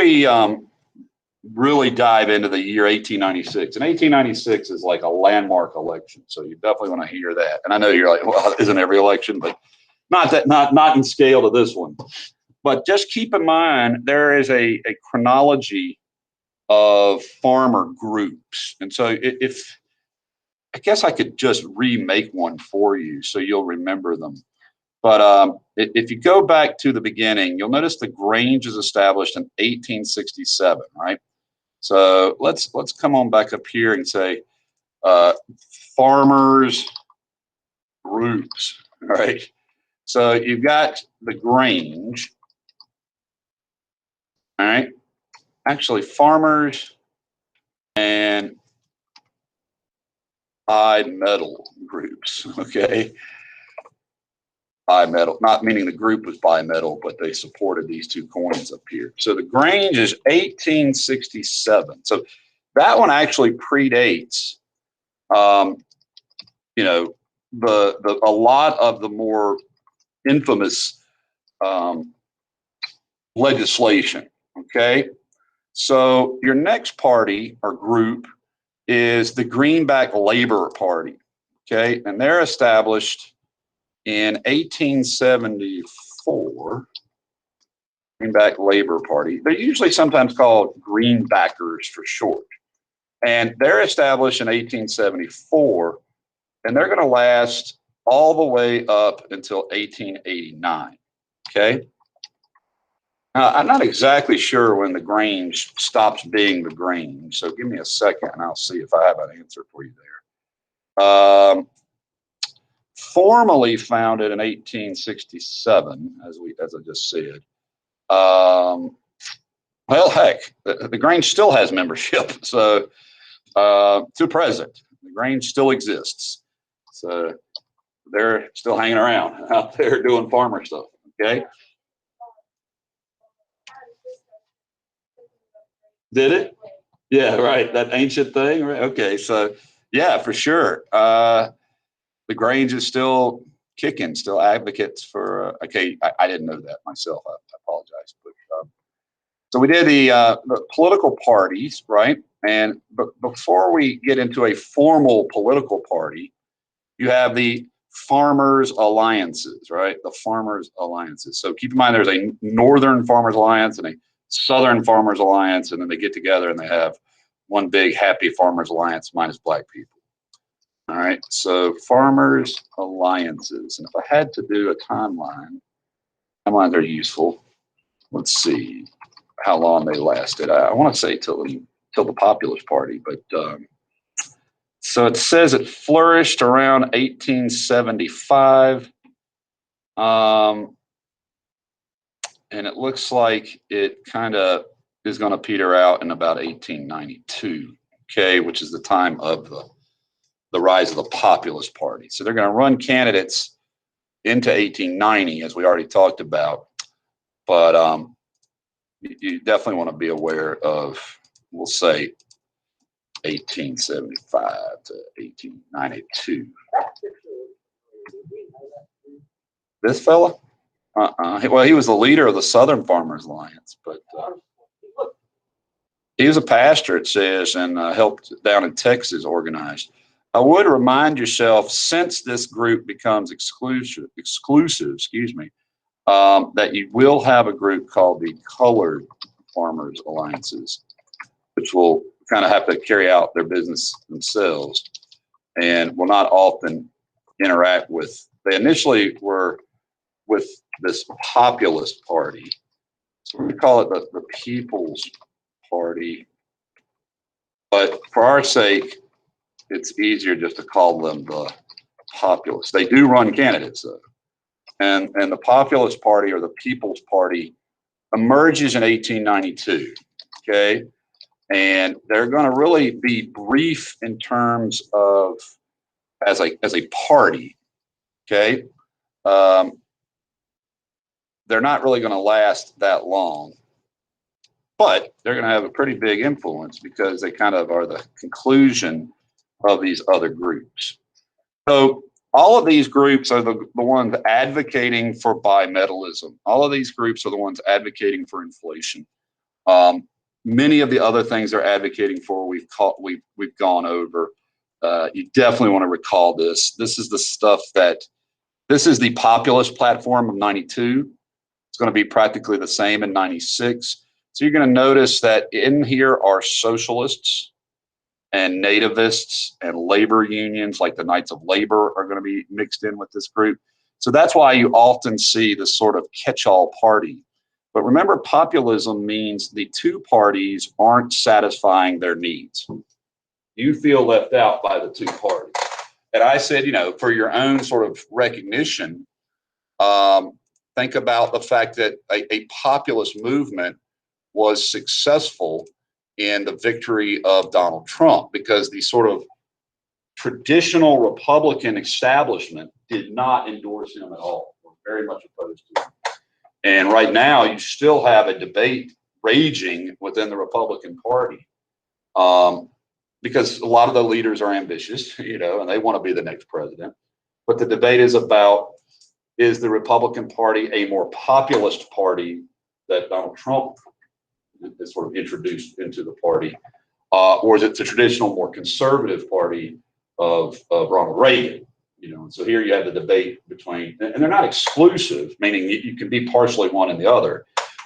we really dive into the year 1896, and 1896 is like a landmark election, so you definitely want to hear that. And I know you're like, well, isn't every election, but not in scale to this one. But just keep in mind there is a chronology of farmer groups, and so if I guess I could just remake one for you so you'll remember them. But if you go back to the beginning, you'll notice the Grange is established in 1867, right? So let's come on back up here and say farmers groups, all right? So you've got the Grange, all right? Actually, farmers and bimetal groups, okay? Bimetal, not meaning the group was bimetal, but they supported these two coins up here. So the Grange is 1867. So that one actually predates, you know, a lot of the more infamous legislation. Okay, so your next party or group is the Greenback Labor Party. Okay, and they're established in 1874. Greenback Labor Party. They're usually sometimes called Greenbackers for short. And they're established in 1874, and they're going to last all the way up until 1889. Okay. Now, I'm not exactly sure when the Grange stops being the Grange, so give me a second and I'll see if I have an answer for you there. Formally founded in 1867, as I just said. Well, heck, the Grange still has membership, so to present, the Grange still exists. So they're still hanging around out there doing farmer stuff. Okay. Did it? Yeah, right. That ancient thing, right? Okay, so yeah, for sure. The Grange is still kicking, still advocates for. Okay, I didn't know that myself. I apologize. But so we did the political parties, right? And but before we get into a formal political party, you have the farmers alliances, right? The farmers alliances. So keep in mind there's a Northern Farmers Alliance and a Southern Farmers Alliance, and then they get together and they have one big happy farmers alliance minus black people. All right, so farmers alliances. And if I had to do a timelines are useful. Let's see how long they lasted. I want to say till the Populist Party, but so it says it flourished around 1875. And it looks like it kind of is going to peter out in about 1892, okay, which is the time of the rise of the Populist Party. So they're going to run candidates into 1890, as we already talked about. But you definitely want to be aware of, we'll say, 1875 to 1892. This fella? Well, he was the leader of the Southern Farmers Alliance, but he was a pastor, it says, and helped down in Texas organize. I would remind yourself, since this group becomes exclusive, that you will have a group called the Colored Farmers Alliances, which will kind of have to carry out their business themselves and will not often interact with. They initially were with this Populist Party. So we call it the People's Party. But for our sake, it's easier just to call them the Populists. They do run candidates, though. And the Populist Party, or the People's Party, emerges in 1892. Okay. And they're going to really be brief in terms of as a party. Okay. They're not really going to last that long, but they're going to have a pretty big influence because they kind of are the conclusion of these other groups. So all of these groups are the ones advocating for bimetallism. All of these groups are the ones advocating for inflation. Many of the other things they're advocating for, we've gone over. You definitely want to recall this. This is the stuff this is the populist platform of 92. It's going to be practically the same in 96. So you're going to notice that in here are socialists and nativists and labor unions, like the Knights of Labor are going to be mixed in with this group. So that's why you often see this sort of catch-all party. But remember, populism means the two parties aren't satisfying their needs. You feel left out by the two parties. And I said, for your own sort of recognition, think about the fact that a populist movement was successful in the victory of Donald Trump, because the sort of traditional Republican establishment did not endorse him at all, or very much opposed to him. And right now, you still have a debate raging within the Republican Party, because a lot of the leaders are ambitious, and they want to be the next president. But the debate is about, is the Republican Party a more populist party that Donald Trump is sort of introduced into the party, or is it the traditional, more conservative party of Ronald Reagan? And so here you have the debate between, and they're not exclusive, meaning you can be partially one and the other,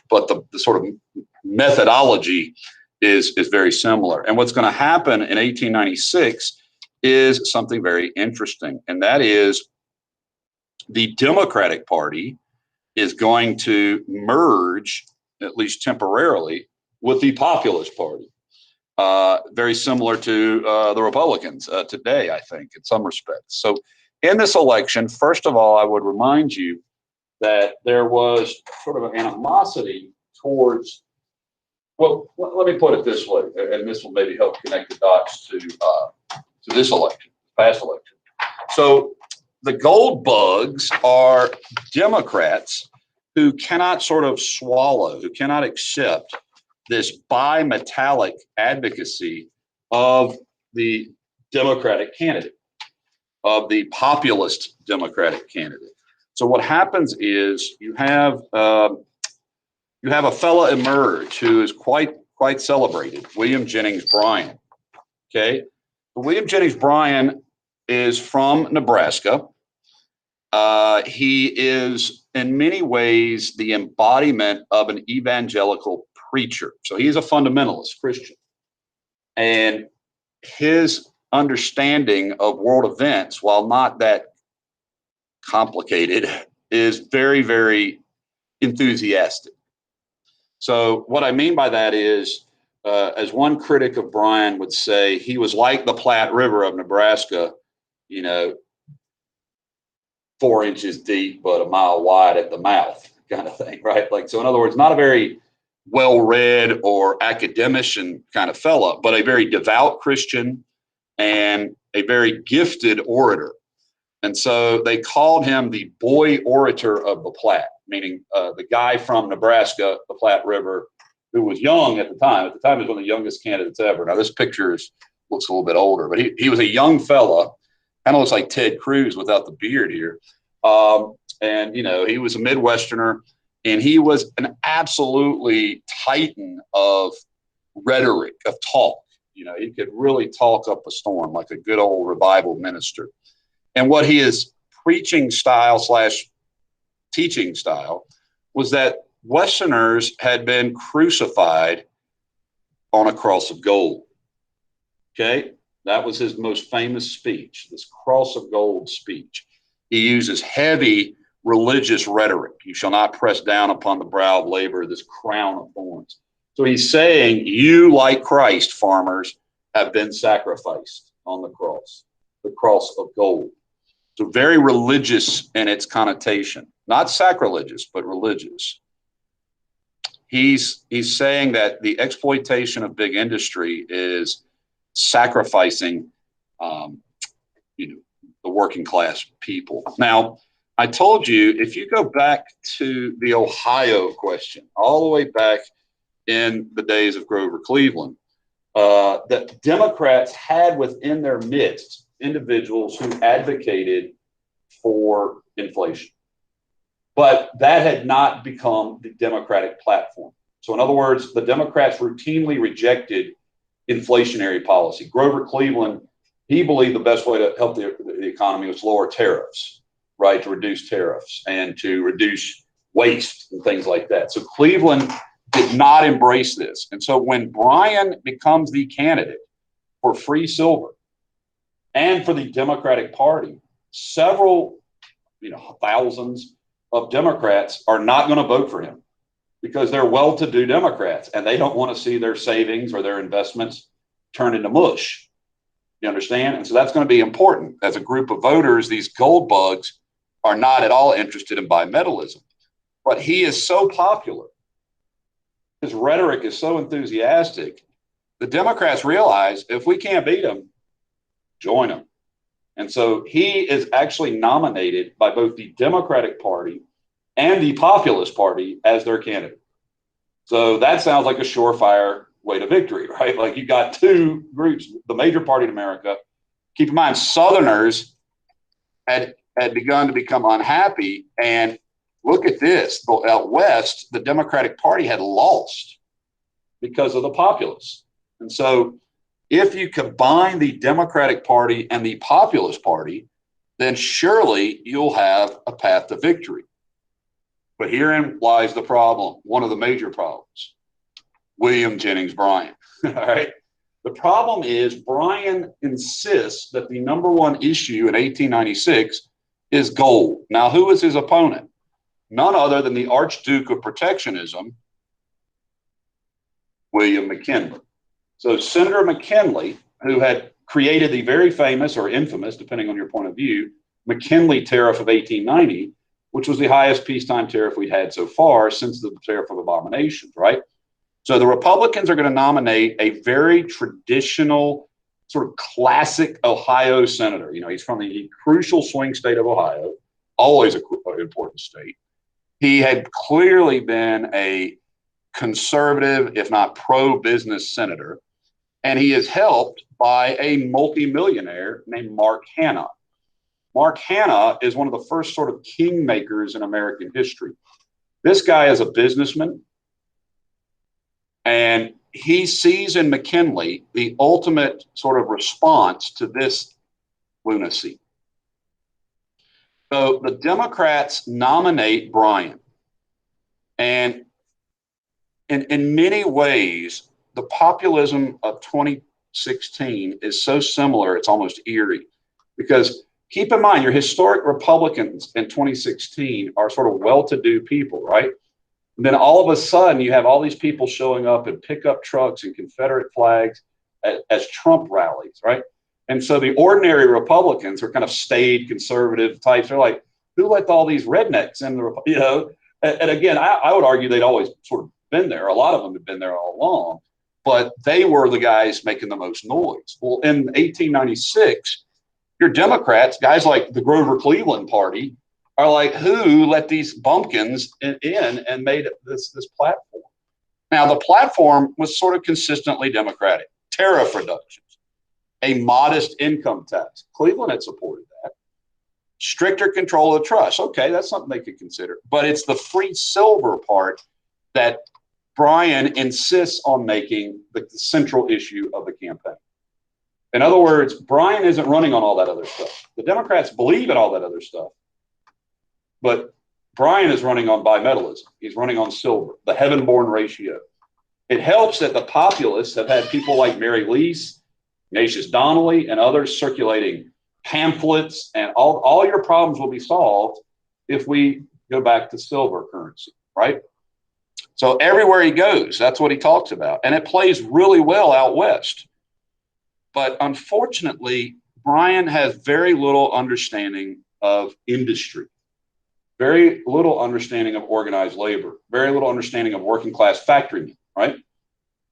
but the sort of methodology is very similar. And what's going to happen in 1896 is something very interesting, and that is the Democratic Party is going to merge, at least temporarily, with the Populist Party. Very similar to the Republicans today, I think, in some respects. So in this election, first of all, I would remind you that there was sort of an animosity towards, well, let me put it this way, and this will maybe help connect the dots to this election, past election. So the gold bugs are Democrats who cannot sort of swallow, who cannot accept this bimetallic advocacy of the Democratic candidate, of the populist Democratic candidate. So what happens is you have a fella emerge who is quite celebrated, William Jennings Bryan. Okay, William Jennings Bryan is from Nebraska. He is in many ways the embodiment of an evangelical preacher. So he's a fundamentalist Christian. And his understanding of world events, while not that complicated, is very, very enthusiastic. So what I mean by that is, as one critic of Bryan would say, he was like the Platte River of Nebraska, 4 inches deep, but a mile wide at the mouth, kind of thing, right? Like, so in other words, not a very well-read or academician kind of fella, but a very devout Christian and a very gifted orator. And so they called him the boy orator of the Platte, meaning the guy from Nebraska, the Platte River, who was young at the time. At the time, he was one of the youngest candidates ever. Now, this picture looks a little bit older, but he was a young fella, kind of looks like Ted Cruz without the beard here. And, he was a Midwesterner, and he was an absolutely titan of rhetoric, of talk. He could really talk up a storm like a good old revival minister. And what his preaching style / teaching style was that Westerners had been crucified on a cross of gold. Okay, that was his most famous speech, this cross of gold speech. He uses heavy religious rhetoric. You shall not press down upon the brow of labor this crown of thorns. So he's saying, you, like Christ, farmers, have been sacrificed on the cross of gold. So very religious in its connotation, not sacrilegious, but religious. He's saying that the exploitation of big industry is sacrificing, the working class people. Now, I told you, if you go back to the Ohio question, all the way back in the days of Grover Cleveland, that Democrats had within their midst individuals who advocated for inflation. But that had not become the Democratic platform. So in other words, the Democrats routinely rejected inflationary policy. Grover Cleveland, he believed the best way to help the economy was lower tariffs, right? To reduce tariffs and to reduce waste and things like that. So Cleveland did not embrace this. And so when Bryan becomes the candidate for free silver and for the Democratic Party, several, thousands of Democrats are not going to vote for him because they're well-to-do Democrats and they don't want to see their savings or their investments turn into mush. You understand? And so that's going to be important. As a group of voters, these gold bugs are not at all interested in bimetallism. But he is so popular. His rhetoric is so enthusiastic. The Democrats realize if we can't beat him, join him. And so he is actually nominated by both the Democratic Party and the Populist Party as their candidate. So that sounds like a surefire way to victory, right? Like you got two groups, the major party in America. Keep in mind, Southerners had begun to become unhappy. And look at this. Out west, the Democratic Party had lost because of the populists. And so if you combine the Democratic Party and the Populist Party, then surely you'll have a path to victory. But herein lies the problem, one of the major problems. William Jennings Bryan. All right. The problem is Bryan insists that the number one issue in 1896 is gold. Now, who is his opponent? None other than the Archduke of Protectionism, William McKinley. So Senator McKinley, who had created the very famous or infamous, depending on your point of view, McKinley Tariff of 1890, which was the highest peacetime tariff we'd had so far since the Tariff of Abominations, right? So the Republicans are going to nominate a very traditional, sort of classic Ohio senator. He's from the crucial swing state of Ohio, always an important state. He had clearly been a conservative, if not pro-business senator, and he is helped by a multimillionaire named Mark Hanna. Mark Hanna is one of the first sort of kingmakers in American history. This guy is a businessman, and he sees in McKinley the ultimate sort of response to this lunacy. So the Democrats nominate Bryan. And in many ways, the populism of 2016 is so similar, it's almost eerie. Because keep in mind, your historic Republicans in 2016 are sort of well-to-do people, right? And then all of a sudden, you have all these people showing up in pickup trucks and Confederate flags as Trump rallies, right? And so the ordinary Republicans are kind of staid conservative types. They're like, who let all these rednecks in the, And again, I would argue they'd always sort of been there. A lot of them had been there all along, but they were the guys making the most noise. Well, in 1896, your Democrats, guys like the Grover Cleveland Party, are like, who let these bumpkins in and made this platform? Now, the platform was sort of consistently Democratic. Tariff reductions, a modest income tax. Cleveland had supported that. Stricter control of the trust. Okay, that's something they could consider. But it's the free silver part that Bryan insists on making the central issue of the campaign. In other words, Bryan isn't running on all that other stuff. The Democrats believe in all that other stuff. But Bryan is running on bimetallism. He's running on silver, the heaven-born ratio. It helps that the populists have had people like Mary Lease, Ignatius Donnelly, and others circulating pamphlets, and all your problems will be solved if we go back to silver currency, right? So everywhere he goes, that's what he talks about. And it plays really well out west. But unfortunately, Bryan has very little understanding of industry, very little understanding of organized labor, very little understanding of working class factorymen, right?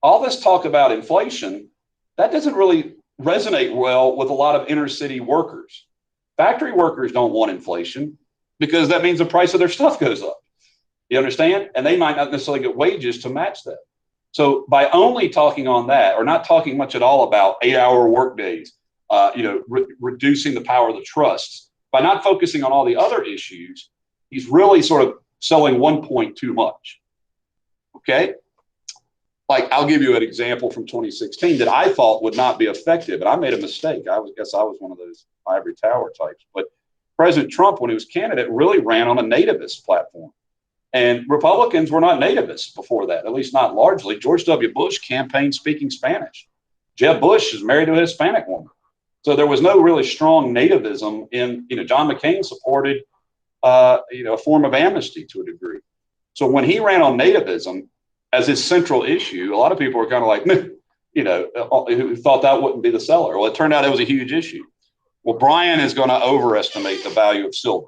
All this talk about inflation, that doesn't really resonate well with a lot of inner city workers. Factory workers don't want inflation because that means the price of their stuff goes up. You understand? And they might not necessarily get wages to match that. So by only talking on that, or not talking much at all about 8-hour work days, reducing the power of the trusts, by not focusing on all the other issues, he's really sort of selling one point too much. Okay? like, I'll give you an example from 2016 that I thought would not be effective, and I made a mistake. Guess I was one of those ivory tower types. But President Trump, when he was candidate, really ran on a nativist platform. And Republicans were not nativists before that, at least not largely. George W. Bush campaigned speaking Spanish. Jeb Bush is married to a Hispanic woman. So there was no really strong nativism in, John McCain supported, a form of amnesty to a degree. So when he ran on nativism as his central issue, a lot of people were kind of like, who thought that wouldn't be the seller. Well, it turned out it was a huge issue. Well, Brian is going to overestimate the value of silver.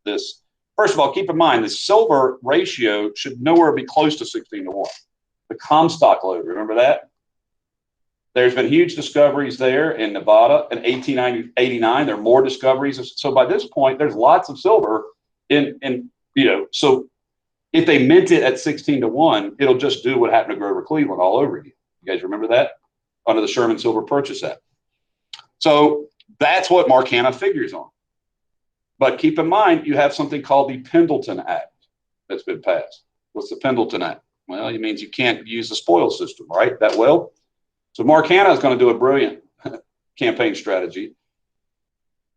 First of all, keep in mind the silver ratio should nowhere be close to 16-1. The Comstock lode, remember that? There's been huge discoveries there in Nevada in 1889. There are more discoveries. So by this point, there's lots of silver so if they mint it at 16-1, it'll just do what happened to Grover Cleveland all over again. You guys remember that? Under the Sherman Silver Purchase Act. So that's what Mark Hanna figures on. But keep in mind, you have something called the Pendleton Act that's been passed. What's the Pendleton Act? Well, it means you can't use the spoil system, right? That well? So Mark Hanna is going to do a brilliant campaign strategy.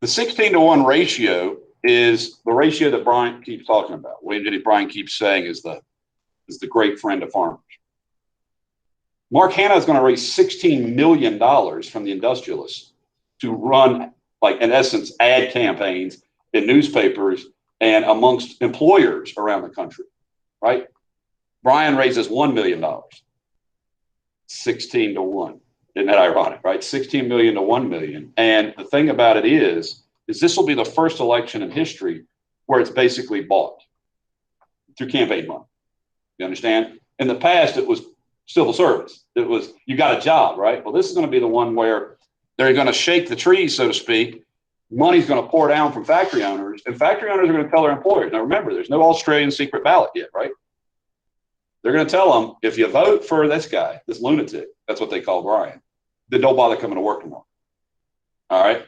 The 16-1 ratio is the ratio that Brian keeps talking about. Brian keeps saying is the great friend of farmers. Mark Hanna is going to raise $16 million from the industrialists to run, like, in essence, ad campaigns in newspapers and amongst employers around the country, right? Brian raises $1 million, 16-1. Isn't that ironic, right? 16 million to 1 million. And the thing about it is this will be the first election in history where it's basically bought through campaign money. You understand? In the past, it was civil service. It was, you got a job, right? Well, this is going to be the one where they're going to shake the trees, so to speak. Money's going to pour down from factory owners, and factory owners are going to tell their employers. Now, remember, there's no Australian secret ballot yet, right? They're going to tell them, if you vote for this guy, this lunatic, that's what they call Brian, then don't bother coming to work tomorrow. All right?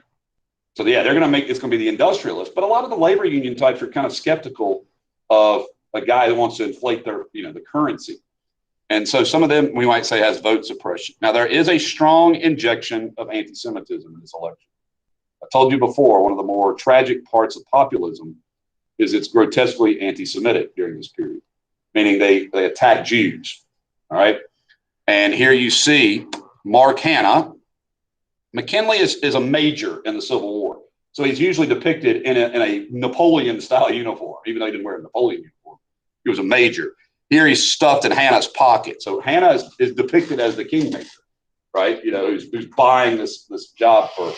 So, yeah, they're going to it's going to be the industrialists. But a lot of the labor union types are kind of skeptical of a guy that wants to inflate their, the currency. And so some of them, we might say, has vote suppression. Now, there is a strong injection of anti-Semitism in this election. I told you before, one of the more tragic parts of populism is it's grotesquely anti-Semitic during this period, meaning they attack Jews, all right? And here you see Mark Hanna. McKinley is a major in the Civil War. So he's usually depicted in a Napoleon-style uniform, even though he didn't wear a Napoleon uniform. He was a major. Here he's stuffed in Hanna's pocket. So Hanna is depicted as the kingmaker, right? Who's buying this job for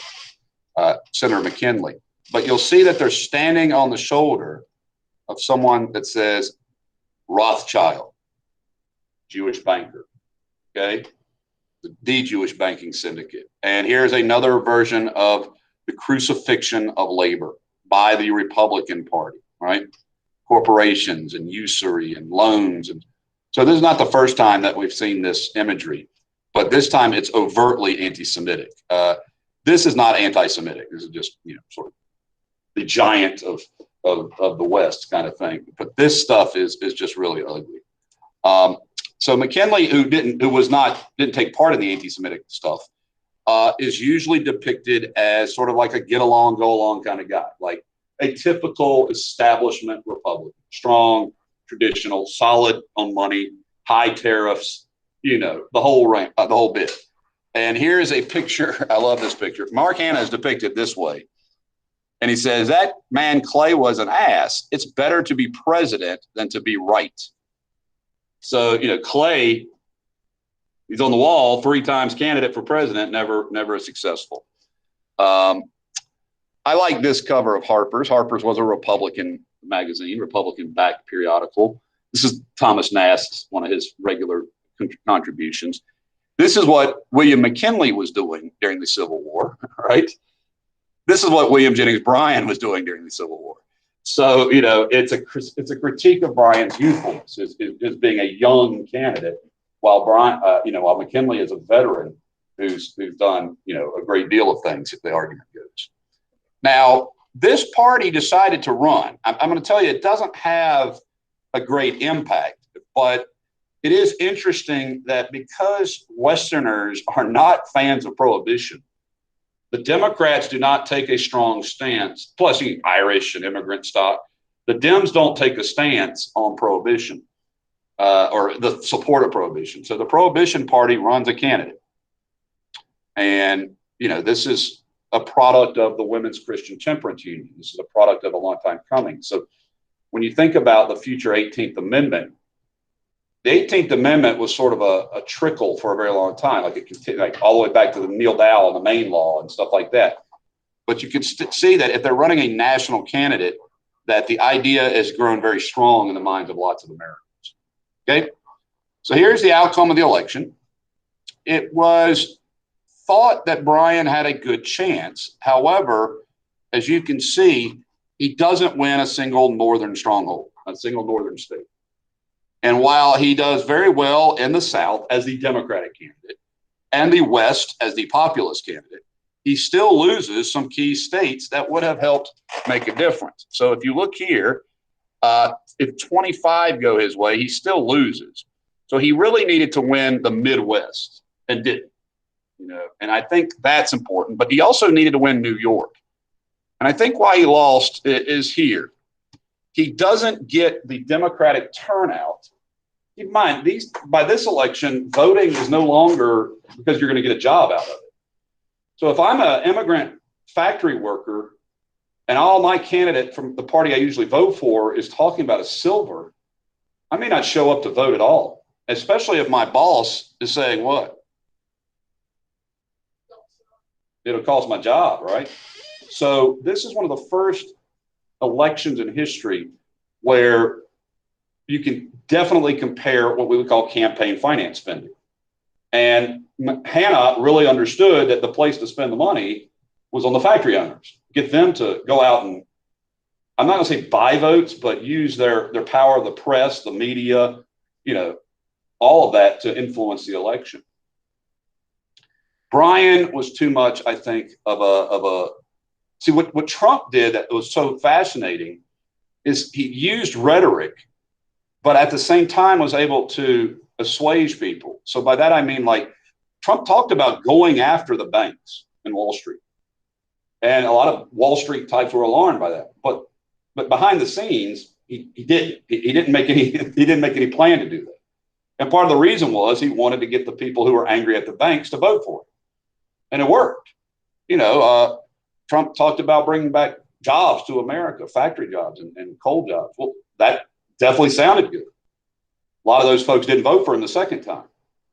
Senator McKinley. But you'll see that they're standing on the shoulder of someone that says Rothschild, Jewish banker, okay? The Jewish banking syndicate. And here's another version of the crucifixion of labor by the Republican Party, right? Corporations and usury and loans. And so this is not the first time that we've seen this imagery, but this time it's overtly anti-Semitic. This is not anti-Semitic. This is just, sort of the giant of the West kind of thing. But this stuff is just really ugly. So McKinley, who didn't take part in the anti-Semitic stuff, is usually depicted as sort of like a get along, go along kind of guy, like a typical establishment Republican, strong, traditional, solid on money, high tariffs, the whole bit. And here's a picture. I love this picture. Mark Hanna is depicted this way. And he says, that man Clay was an ass. It's better to be president than to be right. So, Clay, he's on the wall, 3 times candidate for president, never successful. I like this cover of Harper's. Harper's was a Republican magazine, Republican-backed periodical. This is Thomas Nast, one of his regular contributions. This is what William McKinley was doing during the Civil War, right? This is what William Jennings Bryan was doing during the Civil War. So, it's a critique of Bryan's youthfulness as being a young candidate, while while McKinley is a veteran who's done, a great deal of things, if the argument goes. Now, this party decided to run. I'm going to tell you, it doesn't have a great impact, but it is interesting that because Westerners are not fans of prohibition, the Democrats do not take a strong stance. Plus, Irish and immigrant stock. The Dems don't take a stance on prohibition or the support of prohibition. So the Prohibition Party runs a candidate. And, this is a product of the Women's Christian Temperance Union. This is a product of a long time coming. So when you think about the future 18th Amendment, the 18th Amendment was sort of a trickle for a very long time, like all the way back to the Neil Dow and the Maine Law and stuff like that. But you can see that if they're running a national candidate, that the idea has grown very strong in the minds of lots of Americans. Okay, so here's the outcome of the election. It was thought that Bryan had a good chance. However, as you can see, he doesn't win a single northern stronghold, a single northern state. And while he does very well in the South as the Democratic candidate and the West as the populist candidate, he still loses some key states that would have helped make a difference. So if you look here, if 25 go his way, he still loses. So he really needed to win the Midwest and didn't, and I think that's important. But he also needed to win New York. And I think why he lost is here. He doesn't get the Democratic turnout. Keep in mind, by this election, voting is no longer because you're going to get a job out of it. So if I'm an immigrant factory worker and all my candidate from the party I usually vote for is talking about a silver, I may not show up to vote at all, especially if my boss is saying what? It'll cost my job, right? So this is one of the first elections in history where you can definitely compare what we would call campaign finance spending. And Hannah really understood that the place to spend the money was on the factory owners, get them to go out and, I'm not going to say buy votes, but use their power of the press, the media, all of that to influence the election. Bryan was too much, I think, see what Trump did that was so fascinating is he used rhetoric, but at the same time was able to assuage people. So by that, I mean, like, Trump talked about going after the banks in Wall Street. And a lot of Wall Street types were alarmed by that. But behind the scenes, he didn't. He didn't make any plan to do that. And part of the reason was he wanted to get the people who were angry at the banks to vote for him. And it worked. Trump talked about bringing back jobs to America, factory jobs and coal jobs. Well, that definitely sounded good. A lot of those folks didn't vote for him the second time.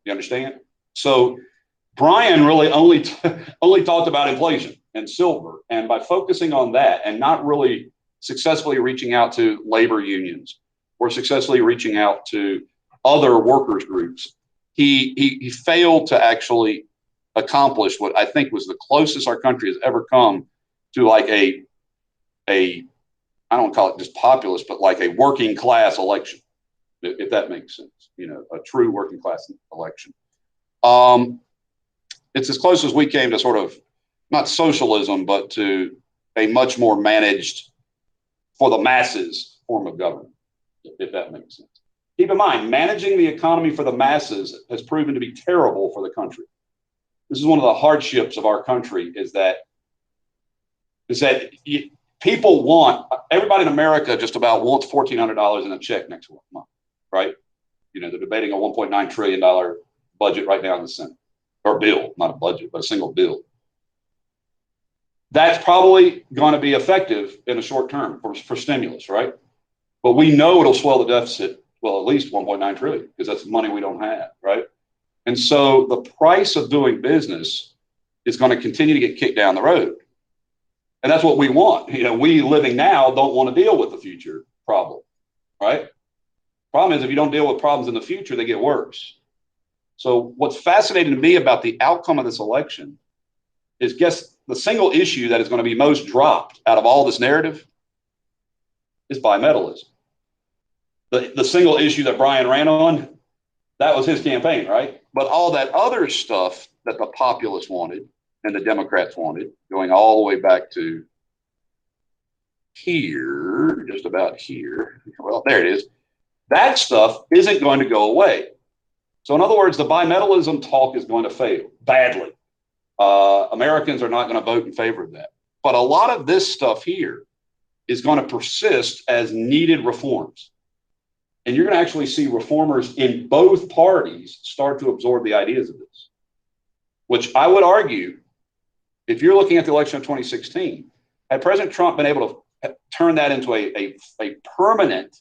You understand? So Bryan really only talked about inflation and silver. And by focusing on that and not really successfully reaching out to labor unions or successfully reaching out to other workers groups, he failed to actually accomplish what I think was the closest our country has ever come to, like a I don't call it just populist, but like a working class election, if that makes sense, a true working class election. It's as close as we came to sort of not socialism, but to a much more managed for the masses form of government, if that makes sense. Keep in mind, managing the economy for the masses has proven to be terrible for the country. This is one of the hardships of our country is that everybody in America just about wants $1,400 in a check next month, right? They're debating a $1.9 trillion budget right now in the Senate, or bill, not a budget, but a single bill. That's probably going to be effective in the short term for stimulus, right? But we know it'll swell the deficit, well, at least 1.9 trillion, because that's money we don't have, right? And so the price of doing business is going to continue to get kicked down the road. And that's what we want. We living now don't want to deal with the future problem, right? Problem is, if you don't deal with problems in the future, they get worse. So what's fascinating to me about the outcome of this election is, guess the single issue that is going to be most dropped out of all this narrative is bimetallism. The single issue that Bryan ran on, that was his campaign, right? But all that other stuff that the populists wanted and the Democrats wanted, going all the way back to here, just about here. Well, there it is. That stuff isn't going to go away. So in other words, the bimetallism talk is going to fail badly. Americans are not going to vote in favor of that. But a lot of this stuff here is going to persist as needed reforms. And you're going to actually see reformers in both parties start to absorb the ideas of this, which I would argue, if you're looking at the election of 2016, had President Trump been able to turn that into a permanent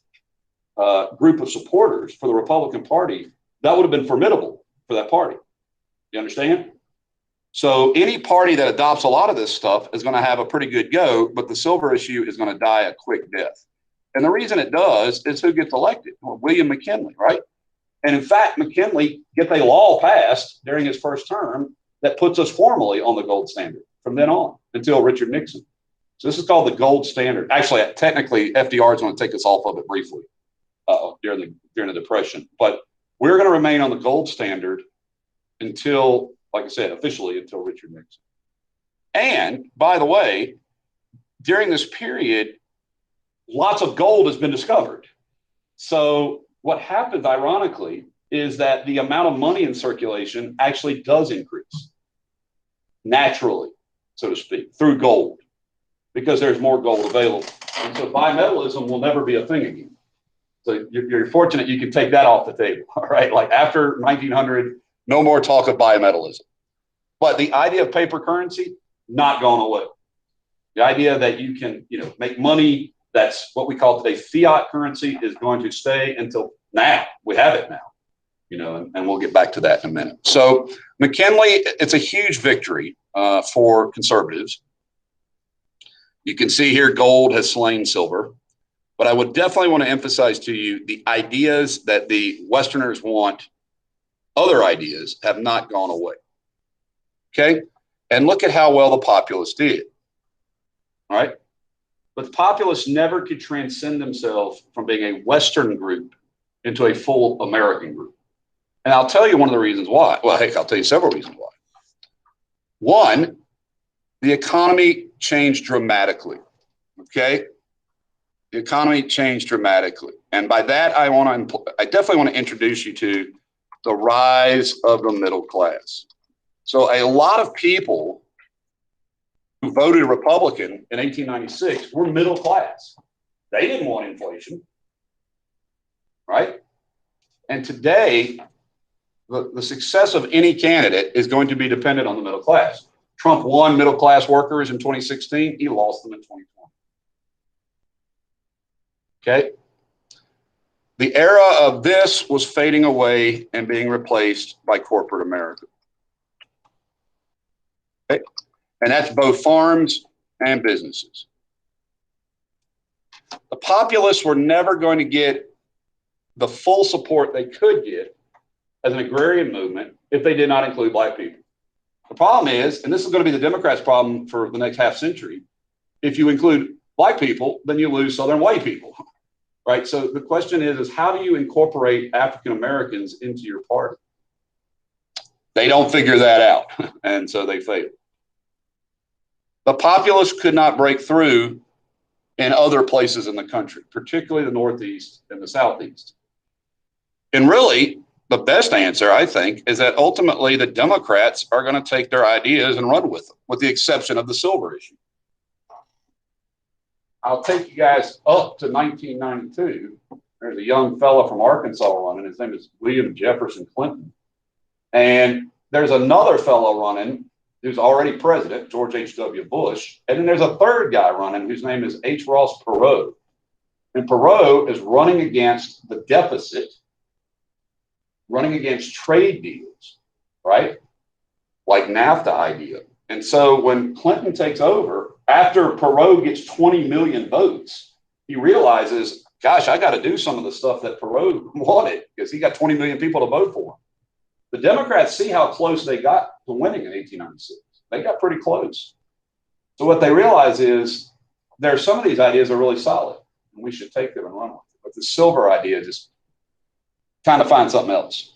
group of supporters for the Republican Party, that would have been formidable for that party. You understand? So any party that adopts a lot of this stuff is going to have a pretty good go, but the silver issue is going to die a quick death. And the reason it does is who gets elected? Well, William McKinley, right? And in fact, McKinley gets a law passed during his first term that puts us formally on the gold standard from then on until Richard Nixon. So this is called the gold standard. Actually, technically, FDR is going to take us off of it briefly during the Depression. But we're going to remain on the gold standard until, like I said, officially until Richard Nixon. And by the way, during this period, lots of gold has been discovered. So what happens, ironically, is that the amount of money in circulation actually does increase naturally, so to speak, through gold, because there's more gold available. And so bimetallism will never be a thing again. So you're fortunate you can take that off the table, all right? Like after 1900, no more talk of bimetallism. But the idea of paper currency, not going away. The idea that you can, make money that's what we call today fiat currency is going to stay until now. We have it now, and we'll get back to that in a minute. So McKinley, it's a huge victory for conservatives. You can see here gold has slain silver. But I would definitely want to emphasize to you the ideas that the Westerners want, other ideas, have not gone away. Okay? And look at how well the Populists did. All right? But the Populists never could transcend themselves from being a Western group into a full American group. And I'll tell you one of the reasons why. Well, heck, I'll tell you several reasons why. One, the economy changed dramatically. Okay? The economy changed dramatically. And by that, I definitely want to introduce you to the rise of the middle class. So a lot of people who voted Republican in 1896 were middle class. They didn't want inflation, right? And today, the success of any candidate is going to be dependent on the middle class. Trump won middle class workers in 2016. He lost them in 2020. Okay. The era of this was fading away and being replaced by corporate America. Okay. And that's both farms and businesses. The populists were never going to get the full support they could get as an agrarian movement if they did not include black people. The problem is, and this is going to be the Democrats' problem for the next half century, if you include black people, then you lose Southern white people. Right. So the question is how do you incorporate African Americans into your party? They don't figure that out. And so they fail. The populists could not break through in other places in the country, particularly the Northeast and the Southeast. And really, the best answer, I think, is that ultimately the Democrats are going to take their ideas and run with them, with the exception of the silver issue. I'll take you guys up to 1992. There's a young fellow from Arkansas running. His name is William Jefferson Clinton. And there's another fellow running who's already president, George H.W. Bush. And then there's a third guy running whose name is H. Ross Perot. And Perot is running against the deficit, running against trade deals, right? Like NAFTA idea. And so when Clinton takes over, after Perot gets 20 million votes, he realizes, gosh, I got to do some of the stuff that Perot wanted because he got 20 million people to vote for him. The Democrats see how close they got to winning in 1896. They got pretty close. So what they realize is there some of these ideas are really solid, and we should take them and run with it. But the silver idea, just trying to find something else.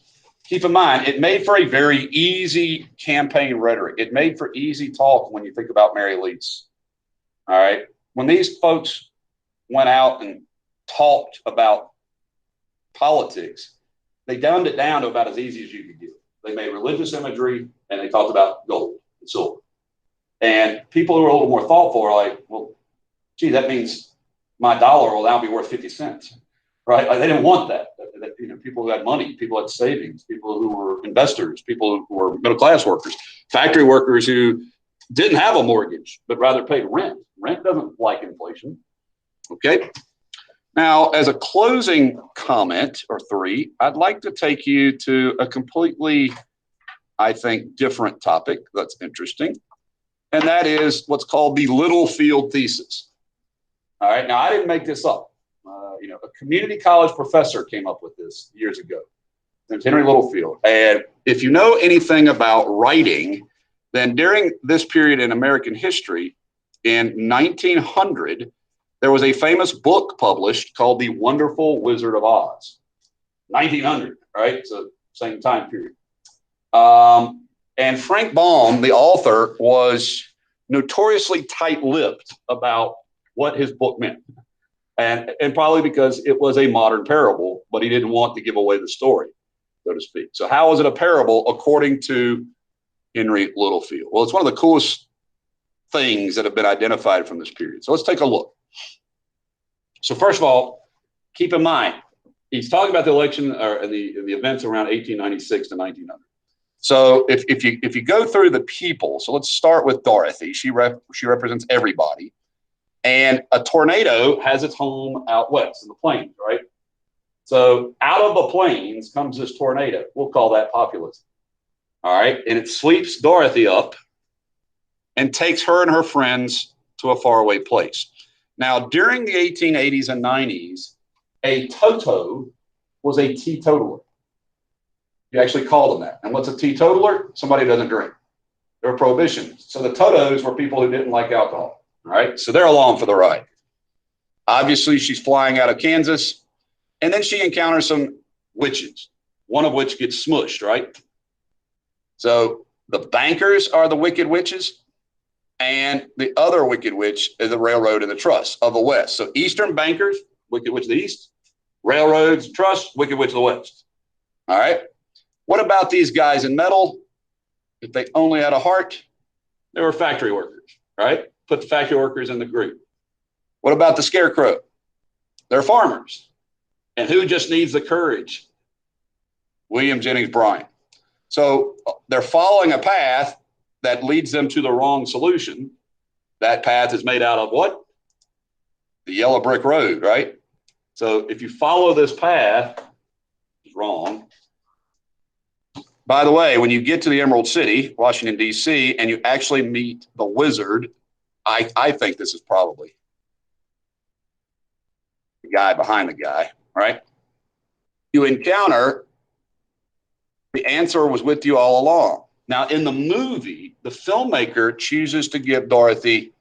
Keep in mind, it made for a very easy campaign rhetoric. It made for easy talk when you think about Mary Lease. All right. When these folks went out and talked about politics, they dumbed it down to about as easy as you could get. They made religious imagery and they talked about gold and silver. And people who are a little more thoughtful are like, well, gee, that means my dollar will now be worth 50 cents, right? Like they didn't want that. You know, people who had money, people who had savings, people who were investors, people who were middle class workers, factory workers who didn't have a mortgage, but rather paid rent. Rent doesn't like inflation. Okay. Now, as a closing comment or three, I'd like to take you to a completely, I think, different topic that's interesting. And that is what's called the Littlefield thesis. All right. Now, I didn't make this up. You know, a community college professor came up with this years ago. It's Henry Littlefield. And if you know anything about writing, then during this period in American history, in 1900, there was a famous book published called The Wonderful Wizard of Oz. 1900, right? So same time period. And Frank Baum, the author, was notoriously tight-lipped about what his book meant. And probably because it was a modern parable, but he didn't want to give away the story, so to speak. So how is it a parable according to Henry Littlefield? Well, it's one of the coolest things that have been identified from this period. So let's take a look. So first of all, keep in mind, he's talking about the election or the events around 1896 to 1900. So if you go through the people, so let's start with Dorothy. She represents everybody. And a tornado has its home out west in the plains, right? So out of the plains comes this tornado. We'll call that populism. All right. And it sweeps Dorothy up and takes her and her friends to a faraway place. Now, during the 1880s and 90s, a Toto was a teetotaler. You actually called them that. And what's a teetotaler? Somebody who doesn't drink. There were prohibitions. So the Totos were people who didn't like alcohol. All right, so they're along for the ride. Obviously, she's flying out of Kansas, and then she encounters some witches, one of which gets smushed, right? So the bankers are the wicked witches, and the other wicked witch is the railroad and the trust of the West. So Eastern bankers, wicked witch of the East, railroads, trust, wicked witch of the West. All right, what about these guys in metal? If they only had a heart, they were factory workers, right? Put the factory workers in the group. What about the scarecrow? They're farmers. And who just needs the courage? William Jennings Bryan. So they're following a path that leads them to the wrong solution. That path is made out of what? The yellow brick road, right? So if you follow this path, it's wrong. By the way, when you get to the Emerald City, Washington, D.C., and you actually meet the wizard, I think this is probably the guy behind the guy, right? You encounter the answer was with you all along. Now, in the movie, the filmmaker chooses to give Dorothy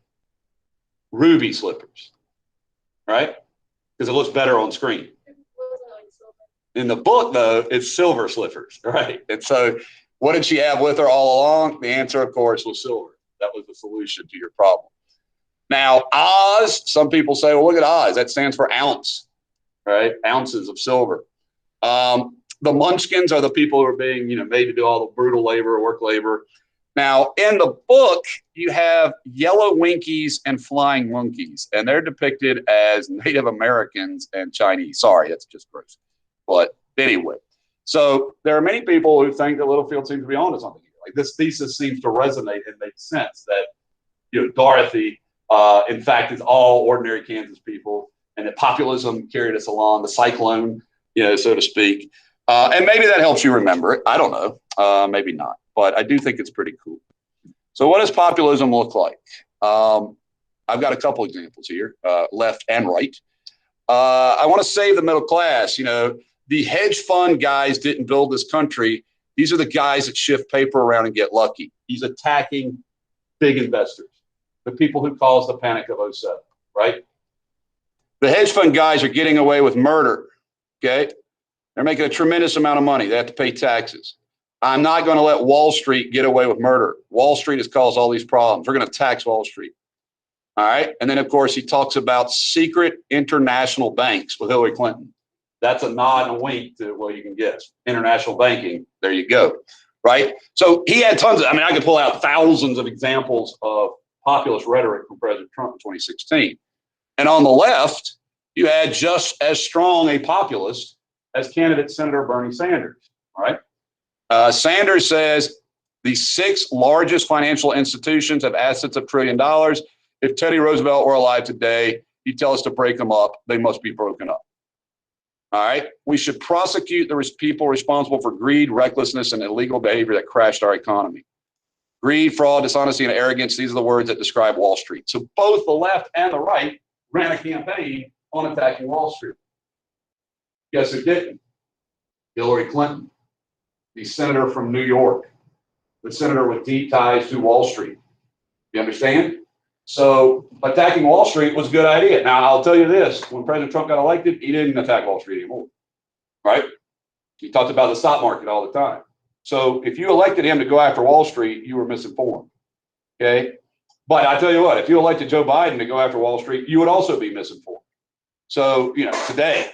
ruby slippers, right? Because it looks better on screen. In the book, though, it's silver slippers, right? And so what did she have with her all along? The answer, of course, was silver. That was the solution to your problem. Now, Oz, some people say, well, look at Oz. That stands for ounce, right? Ounces of silver. The Munchkins are the people who are being, made to do all the brutal labor, work labor. Now, in the book, you have yellow winkies and flying monkeys, and they're depicted as Native Americans and Chinese. Sorry, that's just gross. But anyway, so there are many people who think that Littlefield seems to be onto something here. Like this thesis seems to resonate and make sense that, Dorothy, in fact, is all ordinary Kansas people, and that populism carried us along, the cyclone, so to speak. And maybe that helps you remember it. I don't know. Maybe not. But I do think it's pretty cool. So what does populism look like? I've got a couple examples here, left and right. I want to save the middle class. The hedge fund guys didn't build this country. These are the guys that shift paper around and get lucky. He's attacking big investors, the people who caused the panic of '07, right? The hedge fund guys are getting away with murder, okay? They're making a tremendous amount of money. They have to pay taxes. I'm not going to let Wall Street get away with murder. Wall Street has caused all these problems. We're going to tax Wall Street. All right. And then, of course, he talks about secret international banks with Hillary Clinton. That's a nod and a wink to, well, you can guess, international banking. There you go, right? So he had tons of, I mean, I could pull out thousands of examples of populist rhetoric from President Trump in 2016. And on the left, you had just as strong a populist as candidate Senator Bernie Sanders, all right? Sanders says the 6 largest financial institutions have assets of $1 trillion. If Teddy Roosevelt were alive today, he'd tell us to break them up. They must be broken up. All right. We should prosecute the people responsible for greed, recklessness, and illegal behavior that crashed our economy. Greed, fraud, dishonesty, and arrogance. These are the words that describe Wall Street. So both the left and the right ran a campaign on attacking Wall Street. Guess who didn't? Hillary Clinton, the senator from New York, the senator with deep ties to Wall Street. You understand? So attacking Wall Street was a good idea. Now, I'll tell you this, when President Trump got elected, he didn't attack Wall Street anymore, right? He talked about the stock market all the time. So if you elected him to go after Wall Street, you were misinformed, okay? But I tell you what, if you elected Joe Biden to go after Wall Street, you would also be misinformed. So, you know, today,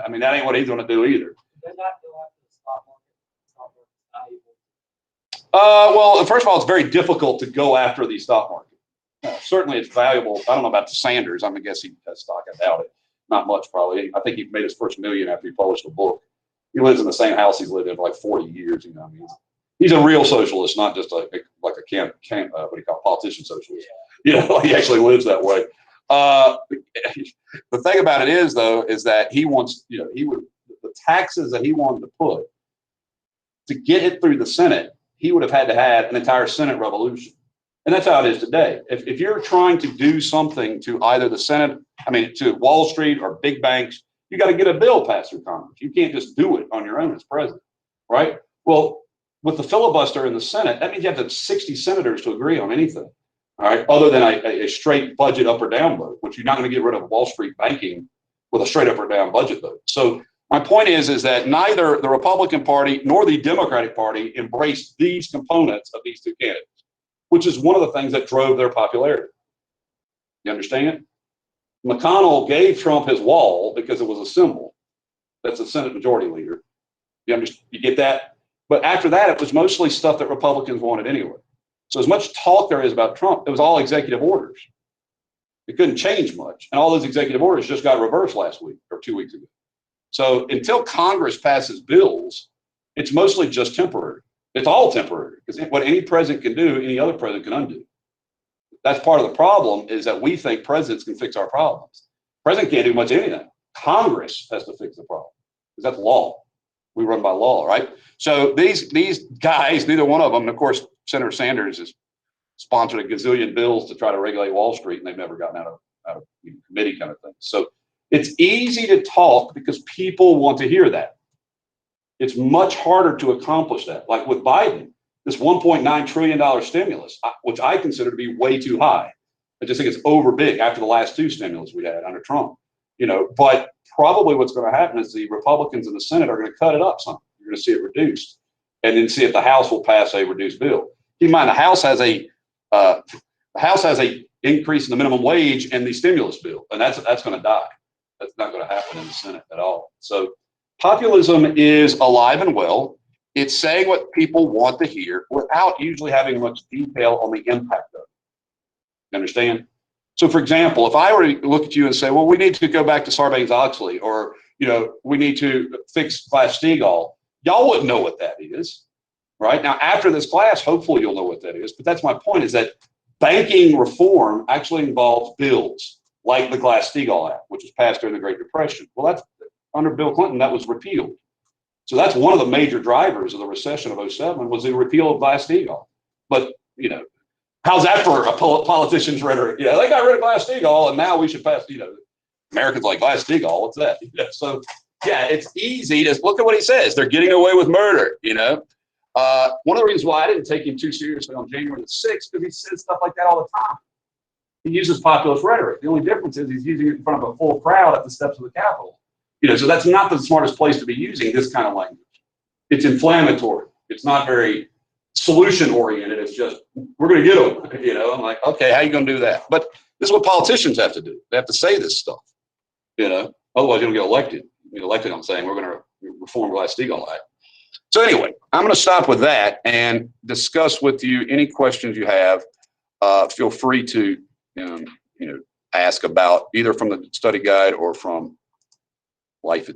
I mean, that ain't what he's going to do either. Well, first of all, it's very difficult to go after the stock market. Certainly it's valuable. I don't know about the Sanders. I'm going to guess he has stock. I doubt it. Not much, probably. I think he made his first million after he published a book. He lives in the same house he's lived in for like 40 years. You know, I mean, he's a real socialist, not just like a what do you call politician socialist. You know, he actually lives that way. The thing about it is, though, is that he wants, you know, the taxes that he wanted to put to get it through the Senate, he would have had to have an entire Senate revolution. And that's how it is today. If you're trying to do something to either the Senate, to Wall Street or big banks, you got to get a bill passed through Congress. You can't just do it on your own as president, right? Well, with the filibuster in the Senate, that means you have to have 60 senators to agree on anything, all right, other than a straight budget up or down vote, which you're not going to get rid of Wall Street banking with a straight up or down budget vote. So my point is that neither the Republican Party nor the Democratic Party embraced these components of these two candidates, which is one of the things that drove their popularity. You understand? McConnell gave Trump his wall because it was a symbol. That's a Senate Majority Leader. You get that? But after that, it was mostly stuff that Republicans wanted anyway. So as much talk there is about Trump, it was all executive orders. It couldn't change much. And all those executive orders just got reversed last week or 2 weeks ago. So until Congress passes bills, it's mostly just temporary. It's all temporary, because what any president can do, any other president can undo. That's part of the problem, is that we think presidents can fix our problems. President can't do much of anything. Congress has to fix the problem, because that's law. We run by law, right? So these guys, neither one of them, and of course, Senator Sanders has sponsored a gazillion bills to try to regulate Wall Street, and they've never gotten out of committee kind of thing. So it's easy to talk because people want to hear that. It's much harder to accomplish that. Like with Biden, this $1.9 trillion stimulus, which I consider to be way too high. I just think it's over big after the last 2 stimulus we had under Trump. You know, but probably what's going to happen is the Republicans in the Senate are going to cut it up some. You're going to see it reduced, and then see if the House will pass a reduced bill. Keep in mind, the House has a increase in the minimum wage and the stimulus bill, and that's going to die. That's not going to happen in the Senate at all. So populism is alive and well. It's saying what people want to hear without usually having much detail on the impact of it. You understand? So, for example, if I were to look at you and say, well, we need to go back to Sarbanes-Oxley, or, you know, we need to fix Glass-Steagall, y'all wouldn't know what that is, right? Now, after this class, hopefully you'll know what that is. But that's my point, is that banking reform actually involves bills like the Glass-Steagall Act, which was passed during the Great Depression. Well, that's under Bill Clinton, that was repealed. So that's one of the major drivers of the recession of 2007 was the repeal of Glass-Steagall. But, you know, how's that for a politician's rhetoric? Yeah, they got rid of Glass-Steagall, and now we should pass, you know, Americans like Glass-Steagall, what's that? Yeah, so, yeah, it's easy to look at what he says. They're getting away with murder, you know. One of the reasons why I didn't take him too seriously on January the 6th, because he says stuff like that all the time. He uses populist rhetoric. The only difference is he's using it in front of a full crowd at the steps of the Capitol. You know, so that's not the smartest place to be using this kind of language. It's inflammatory. It's not very solution-oriented. It's just, we're going to get them. You know, I'm like, okay, how are you going to do that? But this is what politicians have to do. They have to say this stuff, you know, otherwise you don't get elected. elected on saying we're going to reform Glass-Steagall Act. So anyway, I'm going to stop with that and discuss with you any questions you have. Feel free to ask about either from the study guide or from life